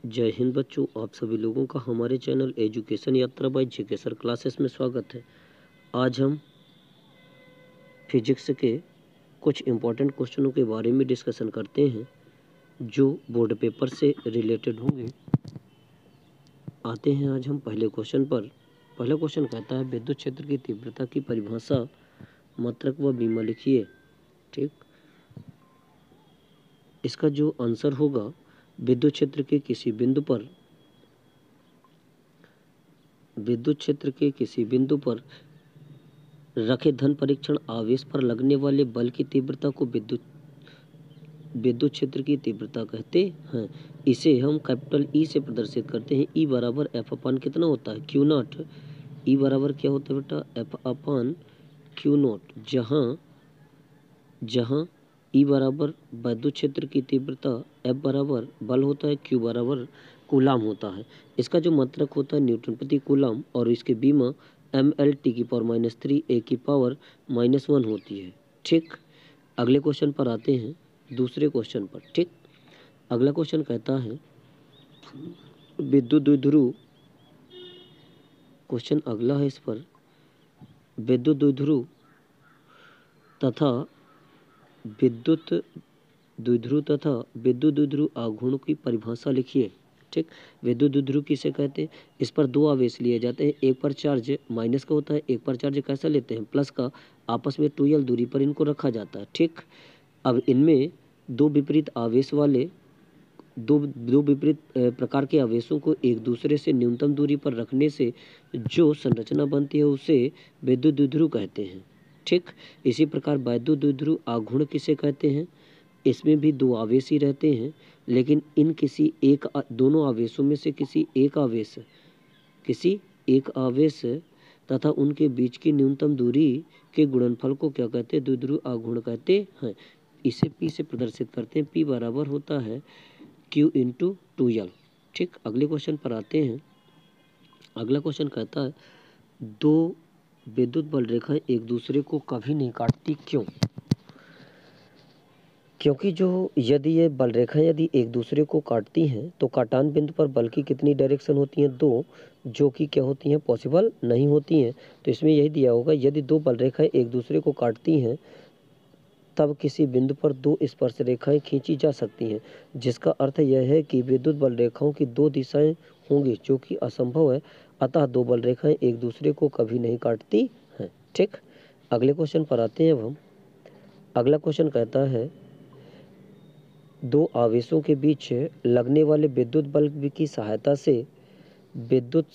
जय हिंद बच्चों, आप सभी लोगों का हमारे चैनल एजुकेशन यात्रा बाय जेके सर क्लासेस में स्वागत है। आज हम फिजिक्स के कुछ इम्पोर्टेंट क्वेश्चनों के बारे में डिस्कशन करते हैं जो बोर्ड पेपर से रिलेटेड होंगे। आते हैं आज हम पहले क्वेश्चन पर। पहला क्वेश्चन कहता है विद्युत क्षेत्र की तीव्रता की परिभाषा, मात्रक व बीमा लिखिए। ठीक, इसका जो आंसर होगा, विद्युत क्षेत्र के किसी बिंदु पर रखे धन परीक्षण आवेश पर लगने वाले बल की तीव्रता को विद्युत क्षेत्र की तीव्रता कहते हैं। इसे हम कैपिटल ई से प्रदर्शित करते हैं। ई बराबर एफ अपान कितना होता है, क्यू नॉट। ई बराबर क्या होता है बेटा, एफ अपान क्यू नॉट। जहाँ ई बराबर विद्युत क्षेत्र की तीव्रता, एफ बराबर बल होता है, क्यू बराबर कूलाम होता है। इसका जो मात्रक होता है न्यूटन प्रति कूलाम, और इसके बीमा ml⁻³ e⁻⁻1 होती है। ठीक, अगले क्वेश्चन पर आते हैं, दूसरे क्वेश्चन पर। ठीक, अगला क्वेश्चन कहता है विद्युत द्विध्रुव। क्वेश्चन अगला है इस पर, विद्युत द्विध्रुव तथा विद्युत द्विध्रुव आघूर्ण की परिभाषा लिखिए। ठीक, विद्युत द्विध्रुव किसे कहते हैं, इस पर दो आवेश लिए जाते हैं। एक पर चार्ज माइनस का होता है, एक पर चार्ज कैसा लेते हैं, प्लस का। आपस में 2l दूरी पर इनको रखा जाता है। ठीक, अब इनमें दो विपरीत प्रकार के आवेशों को एक दूसरे से न्यूनतम दूरी पर रखने से जो संरचना बनती है उसे विद्युत द्विध्रुव कहते हैं। ठीक, इसी प्रकार विद्युत द्विध्रुव आघूर्ण किसे कहते हैं, इसमें भी दो आवेश ही रहते हैं, लेकिन इन दोनों आवेशों में से किसी एक आवेश तथा उनके बीच की न्यूनतम दूरी के गुणनफल को क्या कहते हैं, द्विध्रुव आघूर्ण कहते हैं। इसे P से प्रदर्शित करते हैं। P बराबर होता है Q × 2l। ठीक, अगले क्वेश्चन पर आते हैं। अगला क्वेश्चन कहता है दो विद्युत बल रेखाएं एक दूसरे को कभी नहीं काटती, क्यों? क्योंकि यदि ये बल रेखाएं यदि एक दूसरे को काटती हैं तो काटान बिंदु पर बल की कितनी डायरेक्शन होती हैं, दो, जो कि क्या होती हैं, पॉसिबल नहीं होती हैं। तो इसमें यही दिया होगा, यदि दो बल रेखाएं एक दूसरे को काटती हैं तब किसी बिंदु पर दो स्पर्श रेखाएं खींची जा सकती हैं, जिसका अर्थ यह है कि विद्युत बल रेखाओं की दो दिशाएं होंगी, जो कि असंभव है। अतः दो बल रेखाएं एक दूसरे को कभी नहीं काटती हैं। ठीक, अगले क्वेश्चन पर आते हैं अब हम। अगला क्वेश्चन कहता है दो आवेशों के बीच लगने वाले विद्युत बल की सहायता से विद्युत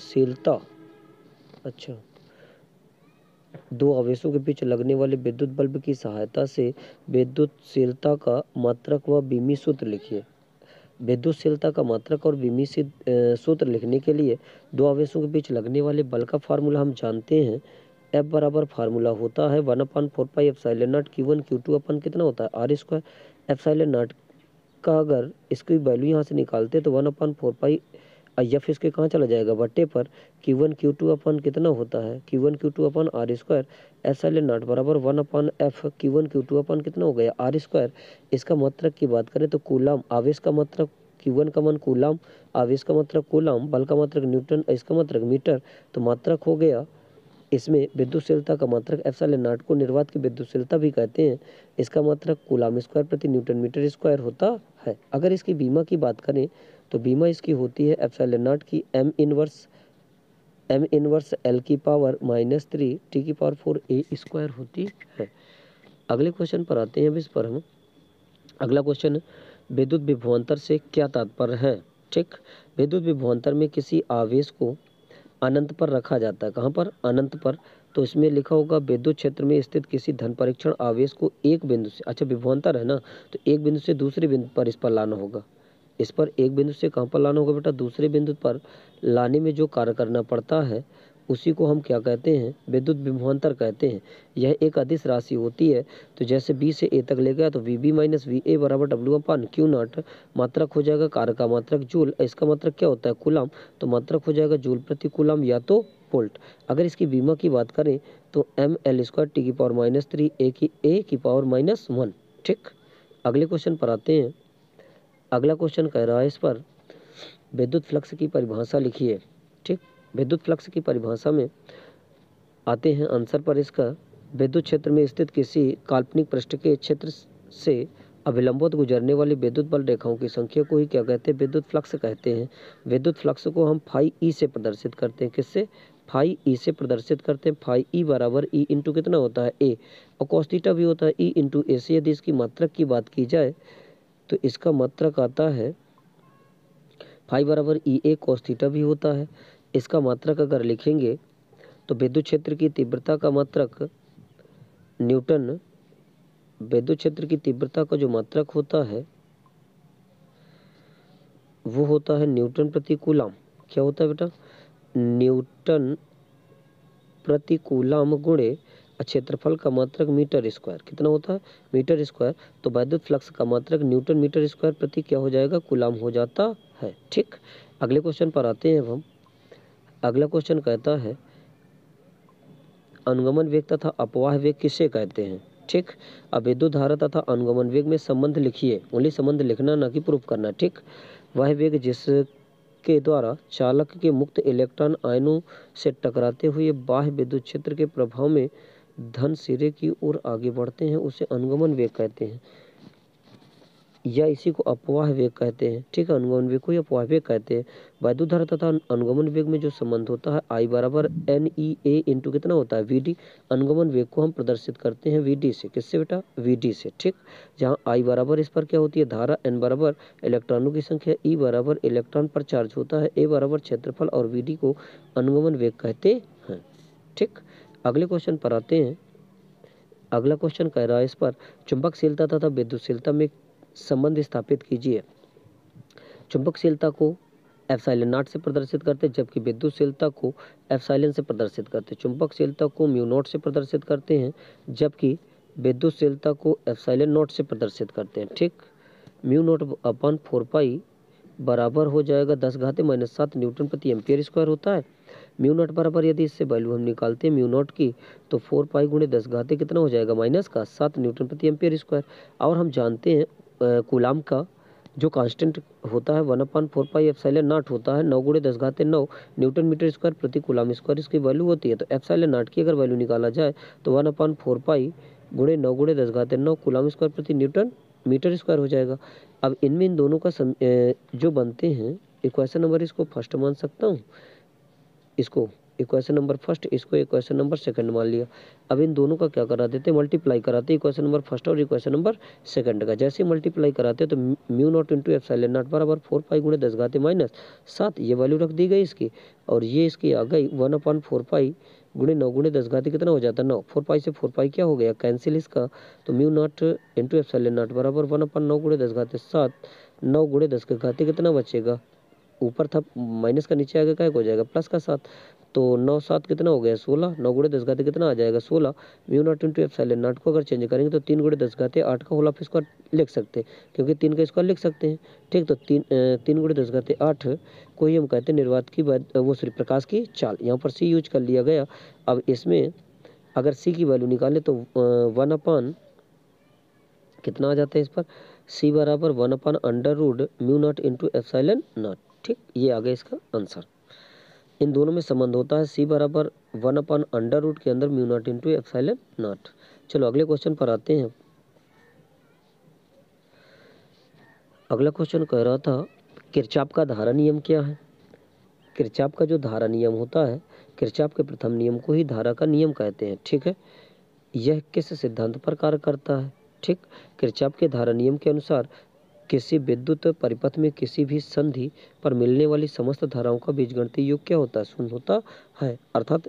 शीलता दो आवेशों के बीच लगने वाले विद्युत बल्ब की सहायता से विद्युतशीलता का मात्रक व बीमी सूत्र लिखिए। विद्युतशीलता का मात्रक और बीमी सूत्र लिखने के लिए दो आवेशों के बीच लगने वाले बल का फार्मूला हम जानते हैं। F बराबर फार्मूला होता है 1/4πε0 Q1 Q2 अपन कितना होता है, R²। ε0 का अगर इसकी वैल्यू यहाँ से निकालते तो 1/4π F इसके कहाँ चला जाएगा, बट्टे पर Q1 Q2 अपन कितना होता है, Q1 Q2 अपन R²। ε0 बराबर 1/f Q1 Q2 अपन कितना हो गया, R²। इसका मात्रक की बात करें तो कूलाम, आवेश का मात्रक Q1 का मान कूलाम, आवेश का मात्रक कूलाम, बल का मात्रक न्यूटन, इसका मात्रक मीटर। तो मात्रक हो गया इसमें विद्युतशीलता का मात्रक ε0 को निर्वात की विद्युतशीलता भी कहते हैं। इसका मात्रक कूलाम स्क्वायर प्रति न्यूटन मीटर स्क्वायर होता है। अगर इसकी बीमा की बात करें तो बीमा इसकी होती है ε0 की m इनवर्स l की पावर -3 t की पावर 4 a² होती है। अगले क्वेश्चन पर आते हैं। अब इस पर हम अगला क्वेश्चन, विद्युत विभवांतर से क्या तात्पर्य है। ठीक, विद्युत विभवांतर में किसी आवेश को अनंत पर रखा जाता है। कहाँ पर, अनंत पर। तो इसमें लिखा होगा विद्युत क्षेत्र में स्थित किसी धन परीक्षण आवेश को एक बिंदु से, विभवांतर है ना, तो एक बिंदु से दूसरे बिंदु पर इस पर लाना होगा। इस पर एक बिंदु से कहाँ पर लाना होगा बेटा, दूसरे बिंदु पर लाने में जो कार्य करना पड़ता है उसी को हम क्या कहते हैं, विद्युत विभवांतर कहते हैं। यह एक अदिश राशि होती है। तो जैसे B से A तक ले गया तो VB - VA बराबर W/Q0। मात्रक हो जाएगा कार्य का मात्रक जूल, इसका मात्रक क्या होता है, कूलाम। तो मात्रक हो जाएगा जूल प्रति कूलाम या तो वोल्ट। अगर इसकी बीमा की बात करें तो ml² T⁻³ A की पावर -1। ठीक, अगले क्वेश्चन पर आते हैं। अगला क्वेश्चन कह रहा है इस पर विद्युत फ्लक्स की परिभाषा लिखिए। ठीक, विद्युत फ्लक्स की परिभाषा में आते हैं आंसर पर इसका, विद्युत क्षेत्र में स्थित किसी काल्पनिक पृष्ठ के क्षेत्र से अभिलंबवत गुजरने वाली विद्युत बल रेखाओं की संख्या को ही क्या कहते हैं? विद्युत फ्लक्स कहते हैं। विद्युत फ्लक्स को हम फाई ई से प्रदर्शित करते हैं। किससे? फाई ई से प्रदर्शित करते हैं। फाई ई बराबर ई इंटू कितना होता है? ए, और कॉस थीटा भी होता है ई इंटू ए से। यदि इसकी मात्रक की बात की जाए तो इसका मात्रक आता है फाई बराबर ई ए, कॉस थीटा भी होता है। इसका मात्रक अगर लिखेंगे तो विद्युत क्षेत्र की तीव्रता का मात्रक न्यूटन, विद्युत क्षेत्र की तीव्रता का जो मात्रक होता है वो होता है न्यूटन प्रति कूलाम। क्या होता है बेटा? न्यूटन प्रति कूलाम गुणे क्षेत्रफल का मात्रक मीटर स्क्वायर। कितना होता है? Metre square. तो विद्युत फ्लक्स का मात्रक न्यूटन मीटर स्क्वायर प्रति क्या हो जाएगा? कूलाम हो जाता है। ठीक, अगले क्वेश्चन पर आते हैं अब हम। अगला क्वेश्चन कहता है अनुगमन वेग तथा अपवाह वेग किसे कहते हैं? ठीक, अब विद्युत धारा तथा अनुगमन वेग में संबंध लिखिए। ओनली संबंध लिखना, ना कि प्रूफ करना। ठीक, वह वेग जिसके द्वारा चालक के मुक्त इलेक्ट्रॉन आयनों से टकराते हुए बाह्य विद्युत क्षेत्र के प्रभाव में धन सिरे की ओर आगे बढ़ते हैं उसे अनुगमन वेग कहते हैं, या इसी को अपवाह वेग कहते हैं। ठीक है, अनुगमन वेग को ही अपवाह वेग कहते हैं। विद्युत धारा तथा अनुगमन वेग में जो संबंध होता है आई बराबर एन ई ए इंटू कितना होता है? V D. अनुगमन वेग को हम प्रदर्शित करते हैं वी डी से। किससे बेटा? वी डी से। ठीक, जहाँ आई बराबर इस पर क्या होती है? धारा, एन बराबर इलेक्ट्रॉनों की संख्या, ई बराबर इलेक्ट्रॉन पर चार्ज होता है, ए बराबर क्षेत्रफल और वी डी को अनुगमन वेग कहते हैं। ठीक, अगले क्वेश्चन पर आते हैं। अगला क्वेश्चन कह रहा है इस पर चुंबकशीलता तथा विद्युतशीलता में संबंध स्थापित कीजिए। चुंबकशीलता को एप्सिलॉन नॉट से प्रदर्शित करते हैं, जबकि विद्युतशीलता को एप्सिलॉन से प्रदर्शित करते हैं। चुंबकशीलता को म्यू नॉट से प्रदर्शित करते हैं, जबकि विद्युतशीलता को एप्सिलॉन नॉट से प्रदर्शित करते हैं। ठीक, म्यू नॉट अपॉन 4 पाई बराबर हो जाएगा 10⁻⁻7 न्यूटन प्रति एम्पियर स्क्वायर होता है। म्यू नॉट बराबर यदि इससे वैल्यू हम निकालते हैं म्यू नॉट की, तो 4 पाई गुणे 10 कितना हो जाएगा? -7 न्यूटन प्रति एम्पियर स्क्वायर। और हम जानते हैं कूलाम का जो कांस्टेंट होता है 1/4 पाई एप्सिलॉन नॉट होता है 9 गुणे 10⁹ न्यूटन मीटर स्क्वायर प्रति कूलाम स्क्वायर इसकी वैल्यू होती है। तो एप्सिलॉन नॉट की अगर वैल्यू निकाला जाए तो 1/4 पाई गुणे 9 गुणे 10⁹ कूलाम स्क्वायर प्रति न्यूटन मीटर स्क्वायर हो जाएगा। अब इनमें इन दोनों का जो बनते हैं इक्वेशन नंबर, इसको फर्स्ट मान सकता हूँ, इसको इक्वेशन नंबर फर्स्ट, इसको इक्वेशन नंबर सेकंड मान लिया। अब इन दोनों का क्या करा देते हैं? मल्टीप्लाई कराते हैं इक्वेशन नंबर फर्स्ट और इक्वेशन नंबर सेकंड का। जैसे ही मल्टीप्लाई कराते हैं तो mu naught into epsilon not बराबर 4 पाई गुणे 10⁻⁷ ये वैल्यू रख दी गई इसकी, और ये इसकी आ गई 1/4 पाई गुणे 9 गुणे 10 कितना हो जाता है? 9। 4 पाई से 4 पाई क्या हो गया? कैंसिल इसका। तो mu naught into epsilon not बराबर 1/9 गुणे 10⁻⁷, 9 गुणे 10 कितना बचेगा? ऊपर था माइनस का, नीचे आगे क्या हो जाएगा? प्लस का 7। तो 9 7 कितना हो गया? 16। 9 गुणे 10 कितना आ जाएगा? 16। Mu naught into epsilon not को अगर चेंज करेंगे तो 3 गुणे 10⁸ का होल ऑफ स्क्वायर लिख सकते हैं, क्योंकि 3 का स्क्वायर लिख सकते हैं। ठीक, तो 3 गुणे 10⁸ को ही हम कहते हैं निर्वात की प्रकाश की चाल। यहाँ पर सी यूज कर लिया गया। अब इसमें अगर सी की वैल्यू निकालें तो 1 कितना आ जाता है इस पर? सी बराबर 1/√μ नॉट इंटू एप्सिलॉन नॉट। ठीक, ये आ गया इसका आंसर। इन दोनों में संबंध होता है सी बराबर 1/√, के अंदर mu naught into epsilon not. चलो अगले क्वेश्चन पर आते हैं। अगला क्वेश्चन कह रहा था किरचॉफ का धारा नियम क्या है? किरचॉफ का जो धारा नियम होता है, किरचॉफ के प्रथम नियम को ही धारा का नियम कहते हैं। ठीक है, यह किस सिद्धांत पर कार्य करता है? ठीक, किरचॉफ के धारा नियम के अनुसार किसी विद्युत परिपथ में किसी भी संधि पर मिलने वाली समस्त धाराओं का बीजगणितीय योग क्या होता है? शून्य होता है। अर्थात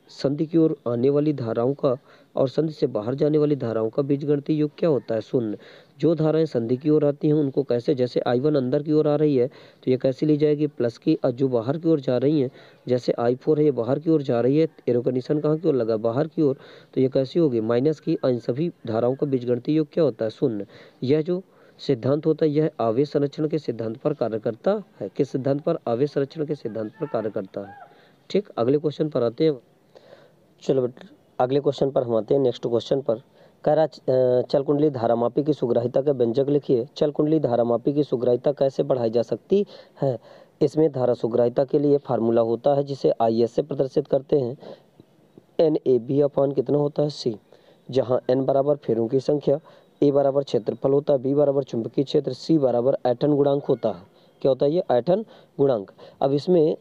संधि की ओर आने वाली धाराओं का और संधि से बाहर जाने वाली धाराओं का बीजगणितीय योग क्या होता है? शून्य। जो धाराएं संधि की ओर आती हैं उनको कैसे, जैसे I1 अंदर की ओर आ रही है तो ये कैसे ली जाएगी? प्लस की। और जो बाहर की ओर जा रही हैं, जैसे I4 है ये बाहर की ओर जा रही है, एरो का निशान कहाँ की ओर लगा? बाहर की ओर, तो ये कैसी होगी? माइनस की। इन सभी धाराओं का बीजगणितीय योग क्या होता है? शून्य। यह जो सिद्धांत होता है यह आवेश संरक्षण के सिद्धांत पर कार्य करता है। किस सिद्धांत पर? आवेश संरक्षण के सिद्धांत पर कार्य करता है। ठीक, अगले क्वेश्चन पर आते हैं। चलो बेटा अगले क्वेश्चन पर हम आते हैं। नेक्स्ट क्वेश्चन पर कह रहा चल कुंडली धारामापी की सुग्राहिता के व्यंजक लिखिए। चल कुंडली धारामापी की सुग्राहिता कैसे बढ़ाई जा सकती है। इसमें धारा सुग्राहिता के लिए फार्मूला होता है जिसे IS से प्रदर्शित करते हैं। NAB अपॉन कितना होता है C, जहाँ N बराबर फेरों की संख्या, A बराबर क्षेत्रफल होता है, B बराबर चुंबकीय क्षेत्र, C बराबर आयतन गुणांक होता है। क्या होता है ये आयतन गुणांक। अब इसमें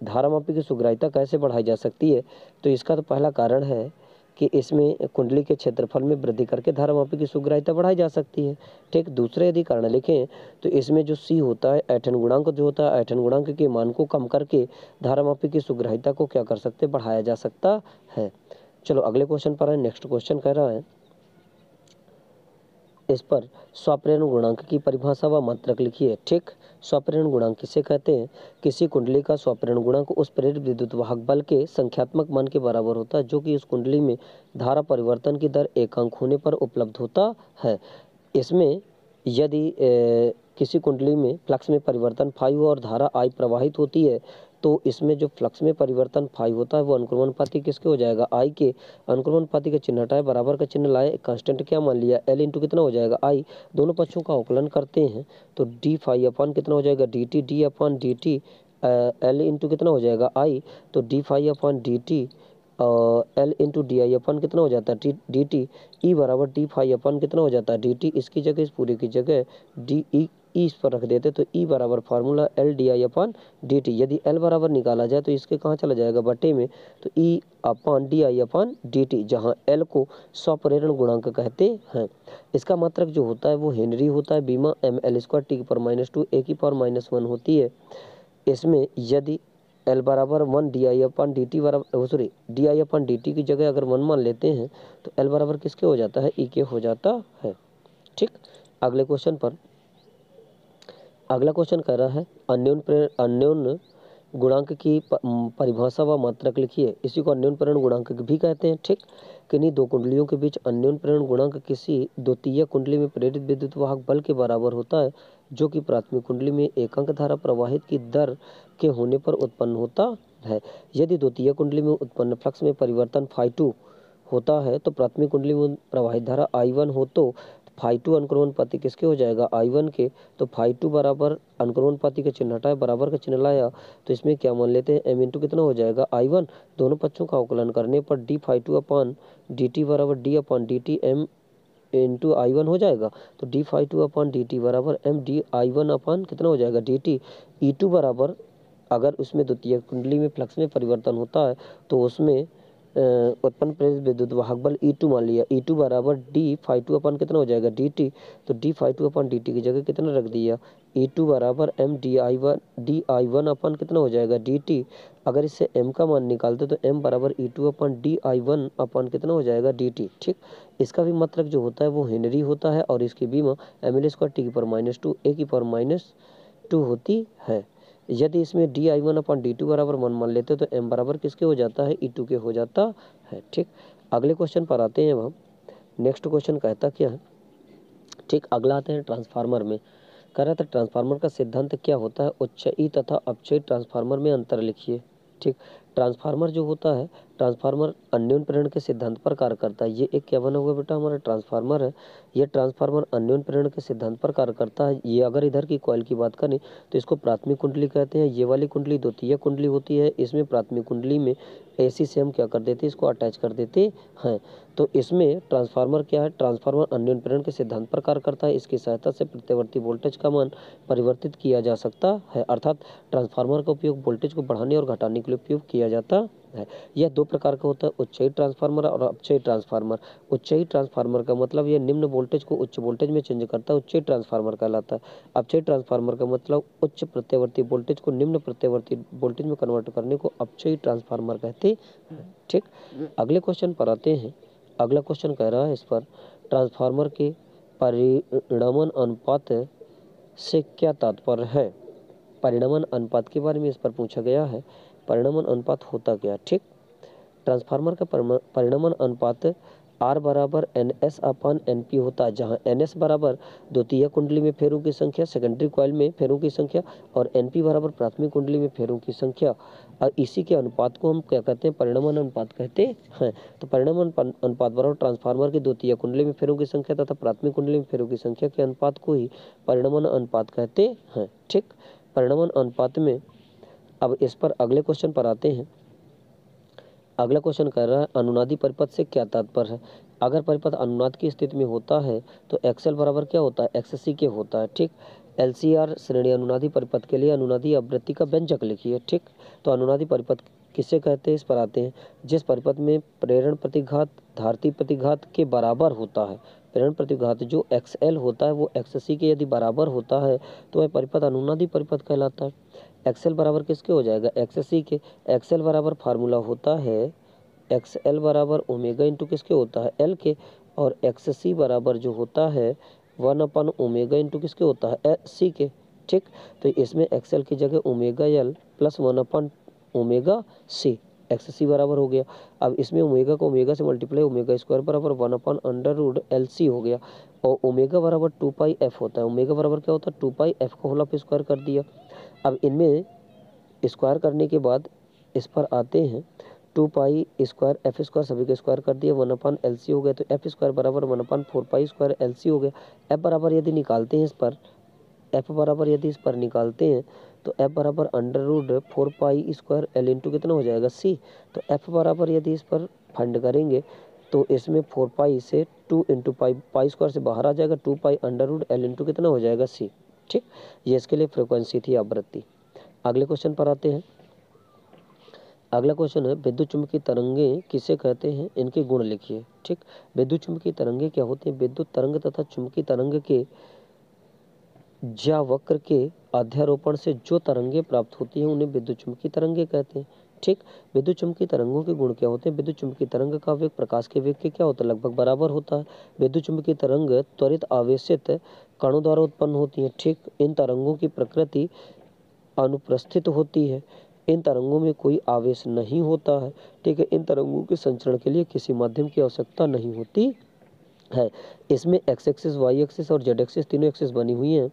धारामापी की सुग्राहिता कैसे बढ़ाई जा सकती है, तो इसका तो पहला कारण है कि इसमें कुंडली के क्षेत्रफल में वृद्धि करके धारामापी की सुग्राहिता बढ़ाई जा सकती है। ठीक, दूसरे यदि कारण लिखें तो इसमें जो C होता है आयतन गुणांक जो होता है, आयतन गुणांक के मान को कम करके धारामापी की सुग्राहिता को क्या कर सकते, बढ़ाया जा सकता है। चलो अगले क्वेश्चन पर है। नेक्स्ट क्वेश्चन कह रहा है इस पर स्वप्रेरण गुणांक की परिभाषा व मात्रक लिखिए। ठीक, स्वप्रेरण गुणांक किसे कहते हैं। किसी कुंडली का स्वप्रेरण गुणांक उस प्रेरित विद्युत वाहक बल के संख्यात्मक मान के बराबर होता है जो कि उस कुंडली में धारा परिवर्तन की दर एकांक होने पर उपलब्ध होता है। इसमें यदि किसी कुंडली में फ्लक्स में परिवर्तन फाई और धारा I प्रवाहित होती है तो इसमें जो फ्लक्स में परिवर्तन फाई होता है वो अनुक्रमणपाती किसके हो जाएगा, I के। अनुक्रमणपाती का चिन्ह हटाए, बराबर का चिन्ह लाए, कांस्टेंट क्या मान लिया, L इंटू कितना हो जाएगा I। दोनों पक्षों का अवकलन करते हैं तो डी फाई अपॉन कितना हो जाएगा dt, D upon D T, L into कितना हो जाएगा I, तो D phi upon D T L into D I upon कितना हो जाता है डी टी, ई बराबर डी फाई अपन कितना हो जाता है डी टी। इसकी जगह इस पूरे की जगह डी ई इस पर रख देते तो ई बराबर formula L D I upon D T. यदि L बराबर निकाला जाए तो इसके कहाँ चला जाएगा बटे में, तो E upon D I upon D T, जहाँ L को स्वप्रेरण गुणांक कहते हैं। इसका मात्रक जो होता है वो हेनरी होता है, बीमा ML स्क्वायर टी की पावर -2 A की पावर -1 होती है। इसमें यदि L बराबर 1 D I upon D T बराबर sorry D I upon D T की जगह अगर 1 मान लेते हैं तो L बराबर किसके हो जाता है, E के हो जाता है। ठीक, अगले क्वेश्चन पर अगला क्वेश्चन कह रहा है अन्योन्य गुणांक की परिभाषा व मात्रक लिखिए। इसी को अन्योन्य प्रेरण गुणांक भी कहते हैं। ठीक, किन्हीं दो कुंडलियों के बीच अन्योन्य प्रेरण गुणांक किसी द्वितीय कुंडली में प्रेरित विद्युत वाहक बल के बराबर होता है जो कि प्राथमिक कुंडली में एकांक धारा प्रवाहित की दर के होने पर उत्पन्न होता है। यदि द्वितीय कुंडली में उत्पन्न फ्लक्स में परिवर्तन फाई 2 होता है तो प्राथमिक कुंडली में प्रवाहित धारा I1 हो तो फाई 2 अनुक्रमणपाती किसके हो जाएगा I1 के। तो फाई 2 बराबर अनुक्रमणपाती का चिन्ह हटाए, बराबर का चिन्ह लाया तो इसमें क्या मान लेते हैं M इंटू कितना हो जाएगा I1। दोनों पक्षों का अवकलन करने पर D phi 2 upon D T बराबर D upon D T M into I1 हो जाएगा। तो D phi 2 upon D T बराबर M डी I1 अपॉन कितना हो जाएगा डी टी। E2 बराबर अगर उसमें द्वितीय कुंडली में फ्लक्स में परिवर्तन होता है तो उसमें उत्पन्न प्रेरित विद्युत वाहक बल E2 मान लिया। E2 बराबर डी फाई 2 अपन कितना हो जाएगा dt, तो डी फाई 2 अपन dt की जगह कितना रख दिया E2 बराबर M डी आई वन अपन कितना हो जाएगा dt। अगर इससे M का मान निकालते तो M बराबर E2 upon D I one अपन कितना हो जाएगा dt। ठीक, इसका भी मात्रक जो होता है वो हेनरी होता है और इसकी बीमा ML स्क्वायर टी की पावर -2 A की पावर -2 होती है। यदि इसमें डी आई वन अपन डी टू बराबर 1 मान लेते तो M बराबर किसके हो जाता है E2 के हो जाता है। ठीक, अगले क्वेश्चन पर आते हैं हम। नेक्स्ट क्वेश्चन कहता क्या है। ठीक, अगला आते हैं ट्रांसफार्मर में। कह रहा था ट्रांसफार्मर का सिद्धांत क्या होता है, उच्चयी तथा अपचयी ट्रांसफार्मर में अंतर लिखिए। ठीक, ट्रांसफार्मर जो होता है ट्रांसफार्मर अन्योन्य प्रेरण के सिद्धांत पर कार्य करता है। ये एक क्या बना हुआ बेटा हमारा ट्रांसफार्मर है। ये ट्रांसफार्मर अन्योन्य प्रेरण के सिद्धांत पर कार्य करता है। ये अगर इधर की कॉइल की बात करें तो इसको प्राथमिक कुंडली कहते हैं। ये वाली कुंडली द्वितीय कुंडली होती है। इसमें प्राथमिक कुंडली में AC से हम क्या कर देते हैं, इसको अटैच कर देते हैं। तो इसमें ट्रांसफार्मर क्या है, ट्रांसफार्मर अन्योन्य प्रेरण के सिद्धांत पर कार्य करता है। इसकी सहायता से प्रत्यावर्ती वोल्टेज का मान परिवर्तित किया जा सकता है। अर्थात ट्रांसफार्मर का उपयोग वोल्टेज को बढ़ाने और घटाने के लिए उपयोग किया जाता है। यह दो प्रकार का होता है, उच्चयी ट्रांसफार्मर और अपचयी ट्रांसफार्मर। उच्चयी ट्रांसफार्मर का मतलब यह निम्न वोल्टेज को उच्च वोल्टेज में चेंज करता है, उच्चयी ट्रांसफार्मर कहलाता है। अपचयी ट्रांसफार्मर का मतलब उच्च प्रत्यावर्ती वोल्टेज को निम्न प्रत्यावर्ती वोल्टेज में कन्वर्ट करने को अपचयी ट्रांसफार्मर कहते हैं। ठीक, अगले क्वेश्चन पर आते हैं। अगला क्वेश्चन कह रहा है इस पर ट्रांसफार्मर के परिणमन अनुपात से क्या तात्पर्य है। परिणमन अनुपात के बारे में इस पर पूछा गया है। परिणमन अनुपात होता क्या। ठीक, ट्रांसफार्मर का परिणमन अनुपात R बराबर NS अपान NP होता है, जहाँ NS बराबर द्वितीय कुंडली में फेरों की संख्या, सेकेंडरी कॉइल में फेरों की संख्या, और NP बराबर प्राथमिक कुंडली में फेरों की संख्या। और इसी के अनुपात को हम क्या कहते हैं, परिणमन अनुपात कहते हैं। तो परिणमन अनुपात बराबर ट्रांसफार्मर की द्वितीय कुंडली में फेरों की संख्या तथा प्राथमिक कुंडली में फेरों की संख्या के अनुपात को ही परिणमन अनुपात कहते हैं। ठीक, परिणमन अनुपात में अब इस पर अगले क्वेश्चन पर आते हैं। अगला क्वेश्चन कह रहा है अनुनादी परिपथ से क्या तात्पर्य है। अगर परिपथ अनुनाद की स्थिति में होता है तो एक्सएल बराबर क्या होता है, एक्ससी के होता है। ठीक, एलसीआर श्रेणी अनुनादी परिपथ के लिए अनुनादी आवृत्ति का व्यंजक लिखिए। ठीक, तो अनुनादी परिपथ किसे कहते हैं, इस पर आते हैं। जिस परिपथ में प्रेरण प्रतिघात धारती प्रतिघात के बराबर होता है, प्रेरण प्रतिघात जो एक्सएल होता है वो एक्ससी के यदि बराबर होता है तो वह परिपथ अनुनादी परिपथ कहलाता है। एक्सएल बराबर किसके हो जाएगा, एक्ससी के। एक्सएल बराबर फार्मूला होता है एक्सएल बराबर ओमेगा इंटू किसके होता है, एल के। और एक्ससी बराबर जो होता है 1 ओमेगा इंटू किसके होता है, सी के। ठीक, तो इसमें एक्सएल की जगह omega L plus 1 omega C, XC बराबर हो गया। अब इसमें ओमेगा को ओमेगा से मल्टीप्लाई, ओमेगा स्क्वायर बराबर 1/√LC हो गया। और ओमेगा बराबर 2πf होता है। ओमेगा बराबर क्या होता है, 2πf को होल स्क्वायर कर दिया। अब इनमें स्क्वायर करने के बाद इस पर आते हैं, 2π स्क्वायर एफ स्क्वायर सभी के स्क्वायर कर दिया, 1/LC हो गया। तो एफ स्क्वायर बराबर 1/4π स्क्वायर LC हो गया। एफ बराबर यदि निकालते हैं इस पर, एफ बराबर यदि इस पर निकालते हैं तो एफ बराबर √4π स्क्वायर एल इंटू कितना हो जाएगा, सी। तो एफ बराबर यदि इस पर फाइंड करेंगे तो इसमें 4π से 2 इंटू पाई स्क्वायर से बाहर आ जाएगा, 2π√L इंटू कितना हो जाएगा, सी। ठीक, ये इसके लिए फ्रिक्वेंसी थी आवृत्ति। अगले क्वेश्चन पर आते हैं। अगला क्वेश्चन है विद्युत चुम्बकीय तरंगे किसे कहते हैं, इनके गुण लिखिए। ठीक, विद्युत चुम्बकीय तरंगे क्या होते हैं, विद्युत तरंग तथा चुम्बकीय तरंग के ज्यावक्र के अध्यारोपण से जो तरंगे प्राप्त होती हैं उन्हें विद्युत चुम्बकीय तरंगे कहते हैं। ठीक, विद्युत चुम्बकीय तरंगों के गुण क्या होते हैं, विद्युत चुम्बकीय तरंग का वेग प्रकाश के वेग के क्या होता है, लगभग बराबर होता है। विद्युत चुम्बकीय तरंग त्वरित आवेशित कणों द्वारा उत्पन्न होती है। ठीक, इन तरंगों की प्रकृति अनुप्रस्थित होती है, इन तरंगों में कोई आवेश नहीं होता है। ठीक है, इन तरंगों के संचरण के लिए किसी माध्यम की आवश्यकता नहीं होती है। इसमें एक्स एक्सिस, वाई एक्सिस और जेड एक्सिस तीनों एक्सिस बनी हुई हैं।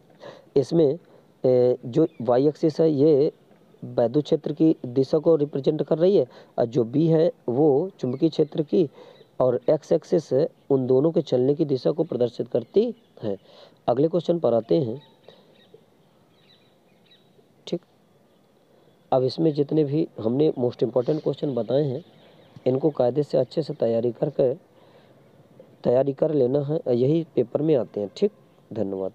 इसमें जो वाई एक्सिस है ये वैद्युत क्षेत्र की दिशा को रिप्रेजेंट कर रही है, और जो बी है वो चुंबकीय क्षेत्र की, और एक्स एक्सिस है उन दोनों के चलने की दिशा को प्रदर्शित करती है। अगले क्वेश्चन पर आते हैं। ठीक, अब इसमें जितने भी हमने मोस्ट इम्पोर्टेंट क्वेश्चन बताए हैं इनको कायदे से अच्छे से तैयारी कर लेना है, यही पेपर में आते हैं। ठीक, धन्यवाद।